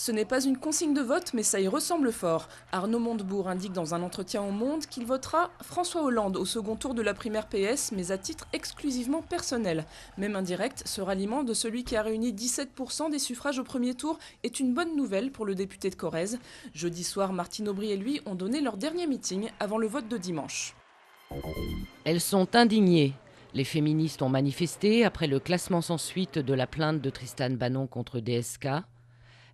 Ce n'est pas une consigne de vote, mais ça y ressemble fort. Arnaud Montebourg indique dans un entretien au Monde qu'il votera François Hollande au second tour de la primaire PS, mais à titre exclusivement personnel. Même indirect, ce ralliement de celui qui a réuni 17% des suffrages au premier tour est une bonne nouvelle pour le député de Corrèze. Jeudi soir, Martine Aubry et lui ont donné leur dernier meeting avant le vote de dimanche. Elles sont indignées. Les féministes ont manifesté après le classement sans suite de la plainte de Tristan Banon contre DSK.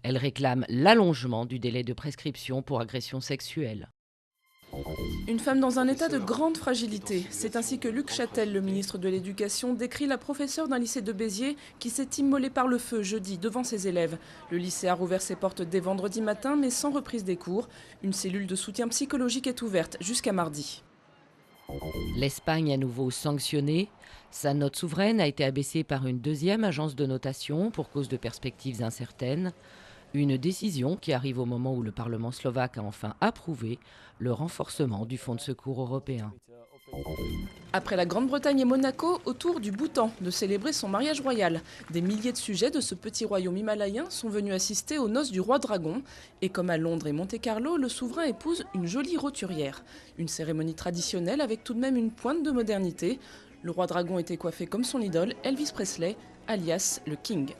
Elles réclament l'allongement du délai de prescription pour agression sexuelle. Une femme dans un état de grande fragilité. C'est ainsi que Luc Châtel, le ministre de l'Éducation, décrit la professeure d'un lycée de Béziers qui s'est immolée par le feu jeudi devant ses élèves. Le lycée a rouvert ses portes dès vendredi matin, mais sans reprise des cours. Une cellule de soutien psychologique est ouverte jusqu'à mardi. L'Espagne à nouveau sanctionnée. Sa note souveraine a été abaissée par une deuxième agence de notation pour cause de perspectives incertaines. Une décision qui arrive au moment où le Parlement slovaque a enfin approuvé le renforcement du Fonds de secours européen. Après la Grande-Bretagne et Monaco, au tour du Bhoutan de célébrer son mariage royal. Des milliers de sujets de ce petit royaume himalayen sont venus assister aux noces du roi dragon. Et comme à Londres et Monte-Carlo, le souverain épouse une jolie roturière. Une cérémonie traditionnelle avec tout de même une pointe de modernité. Le roi dragon était coiffé comme son idole, Elvis Presley, alias le King.